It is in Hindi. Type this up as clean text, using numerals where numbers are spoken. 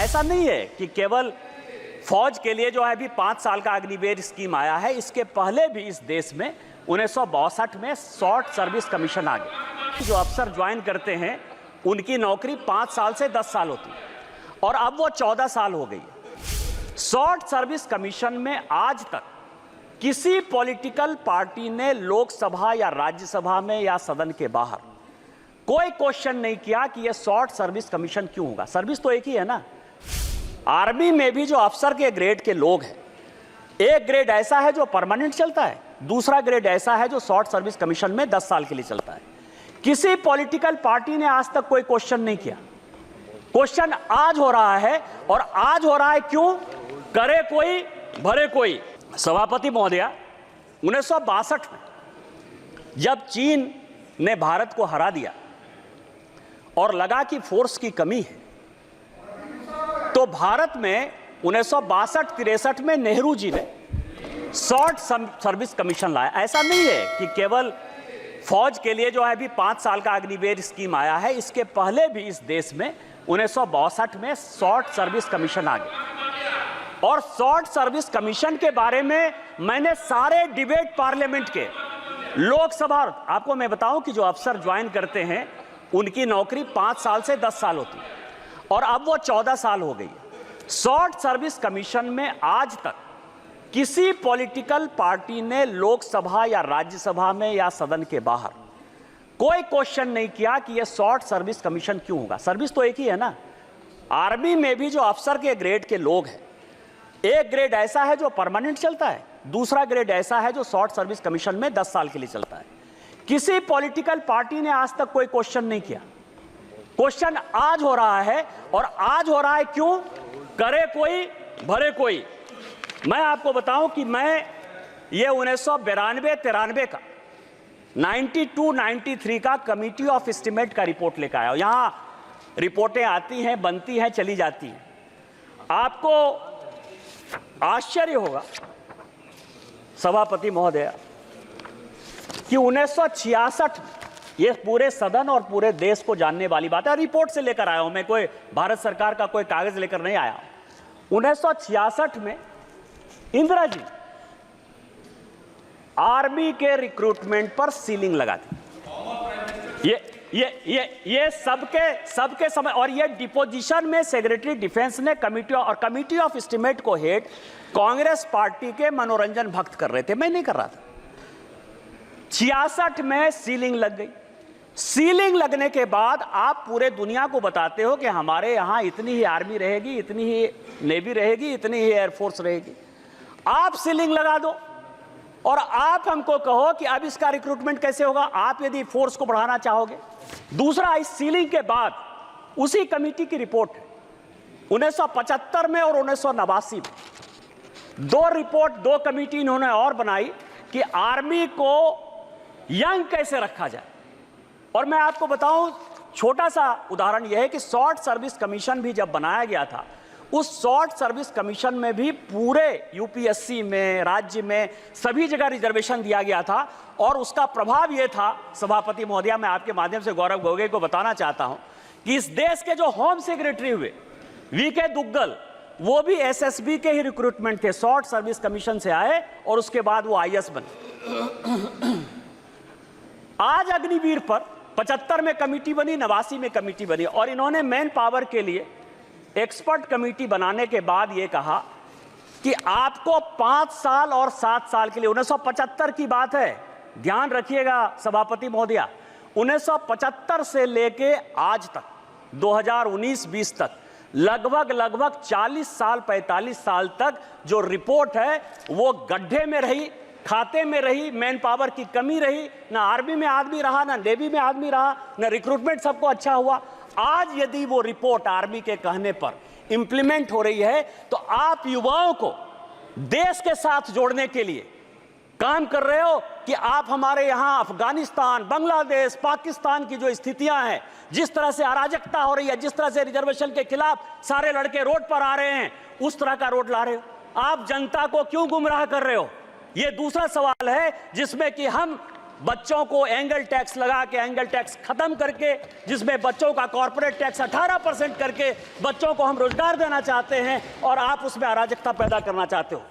ऐसा नहीं है कि केवल फौज के लिए जो है अभी 5 साल का अग्निवीर स्कीम आया है, इसके पहले भी इस देश में 1962 में शॉर्ट सर्विस कमीशन आ गया। जो अफसर ज्वाइन करते हैं उनकी नौकरी 5 साल से 10 साल होती है और अब वो 14 साल हो गई है। शॉर्ट सर्विस कमीशन में आज तक किसी पॉलिटिकल पार्टी ने लोकसभा या राज्यसभा में या सदन के बाहर कोई क्वेश्चन नहीं किया कि यह शॉर्ट सर्विस कमीशन क्यों होगा। सर्विस तो एक ही है ना। आर्मी में भी जो अफसर के ग्रेड के लोग हैं, एक ग्रेड ऐसा है जो परमानेंट चलता है, दूसरा ग्रेड ऐसा है जो शॉर्ट सर्विस कमीशन में 10 साल के लिए चलता है। किसी पॉलिटिकल पार्टी ने आज तक कोई क्वेश्चन नहीं किया। क्वेश्चन आज हो रहा है, और आज हो रहा है क्यों? करे कोई भरे कोई। सभापति महोदया, 1962 में जब चीन ने भारत को हरा दिया और लगा कि फोर्स की कमी है, तो भारत में 1962-63 में नेहरू जी ने शॉर्ट सर्विस कमीशन लाया। ऐसा नहीं है कि केवल फौज के लिए जो है अभी 5 साल का अग्निवीर स्कीम आया है, इसके पहले भी इस देश में 1962 में शॉर्ट सर्विस कमीशन आ गया। और शॉर्ट सर्विस कमीशन के बारे में मैंने सारे डिबेट पार्लियामेंट के, लोकसभा, आपको मैं बताऊं कि जो अफसर ज्वाइन करते हैं उनकी नौकरी 5 साल से 10 साल होती है और अब वो 14 साल हो गई है। शॉर्ट सर्विस कमीशन में आज तक किसी पॉलिटिकल पार्टी ने लोकसभा या राज्यसभा में या सदन के बाहर कोई क्वेश्चन नहीं किया कि यह शॉर्ट सर्विस कमीशन क्यों होगा। सर्विस तो एक ही है ना। आर्मी में भी जो अफसर के ग्रेड के लोग हैं, एक ग्रेड ऐसा है जो परमानेंट चलता है, दूसरा ग्रेड ऐसा है जो शॉर्ट सर्विस कमीशन में 10 साल के लिए चलता है। किसी पॉलिटिकल पार्टी ने आज तक कोई क्वेश्चन नहीं किया। क्वेश्चन आज हो रहा है, और आज हो रहा है क्यों? करे कोई भरे कोई। मैं आपको बताऊं कि मैं ये 1992-93 का 92-93 का कमिटी ऑफ एस्टीमेट का रिपोर्ट लेकर आया हूं। यहां रिपोर्टें आती हैं, बनती हैं, चली जाती हैं। आपको आश्चर्य होगा सभापति महोदय कि 1966 में, ये पूरे सदन और पूरे देश को जानने वाली बात है, रिपोर्ट से लेकर आया हूं मैं, कोई भारत सरकार का कोई कागज लेकर नहीं आया। 1966 में इंदिरा जी आर्मी के रिक्रूटमेंट पर सीलिंग लगा दी। ये सबके समय, और ये डिपोजिशन में सेक्रेटरी डिफेंस ने कमिटी ऑफ एस्टीमेट को हेड कांग्रेस पार्टी के मनोरंजन भक्त कर रहे थे, मैं नहीं कर रहा था। 66 में सीलिंग लग गई। सीलिंग लगने के बाद आप पूरे दुनिया को बताते हो कि हमारे यहां इतनी ही आर्मी रहेगी, इतनी ही नेवी रहेगी, इतनी ही एयरफोर्स रहेगी। आप सीलिंग लगा दो और आप हमको कहो कि अब इसका रिक्रूटमेंट कैसे होगा, आप यदि फोर्स को बढ़ाना चाहोगे। दूसरा, इस सीलिंग के बाद उसी कमेटी की रिपोर्ट है 1975 में और 1989 में, 2 रिपोर्ट, 2 कमेटी इन्होंने और बनाई कि आर्मी को यंग कैसे रखा जाए। और मैं आपको बताऊं, छोटा सा उदाहरण यह है कि शॉर्ट सर्विस कमीशन भी जब बनाया गया था, उस शॉर्ट सर्विस कमीशन में भी पूरे यूपीएससी में, राज्य में, सभी जगह रिजर्वेशन दिया गया था। और उसका प्रभाव यह था, सभापति महोदया, मैं आपके माध्यम से गौरव गोगोई को बताना चाहता हूं कि इस देश के जो होम सेक्रेटरी हुए वीके दुग्गल, वो भी एसएसबी के ही रिक्रूटमेंट थे, शॉर्ट सर्विस कमीशन से आए और उसके बाद वो आईएएस बने। आज अग्निवीर पर 75 में कमेटी बनी, 89 में कमेटी बनी, और इन्होंने मैन पावर के लिए एक्सपर्ट कमेटी बनाने के बाद यह कहा कि आपको 5 साल और 7 साल के लिए, 1975 की बात है, ध्यान रखिएगा सभापति महोदया, 1975 से लेके आज तक 2019-20 तक लगभग 40 साल 45 साल तक जो रिपोर्ट है वो गड्ढे में रही, खाते में रही, मैन पावर की कमी रही, ना आर्मी में आदमी रहा, ना नेवी में आदमी रहा, ना रिक्रूटमेंट सबको अच्छा हुआ। आज यदि वो रिपोर्ट आर्मी के कहने पर इंप्लीमेंट हो रही है, तो आप युवाओं को देश के साथ जोड़ने के लिए काम कर रहे हो कि आप हमारे यहां अफगानिस्तान, बांग्लादेश, पाकिस्तान की जो स्थितियां हैं, जिस तरह से अराजकता हो रही है, जिस तरह से रिजर्वेशन के खिलाफ सारे लड़के रोड पर आ रहे हैं, उस तरह का रोड ला रहे हो। आप जनता को क्यों गुमराह कर रहे हो? यह दूसरा सवाल है जिसमें कि हम बच्चों को एंगल टैक्स लगा के, एंगल टैक्स खत्म करके, जिसमें बच्चों का कॉर्पोरेट टैक्स 18% करके बच्चों को हम रोजगार देना चाहते हैं, और आप उसमें अराजकता पैदा करना चाहते हो।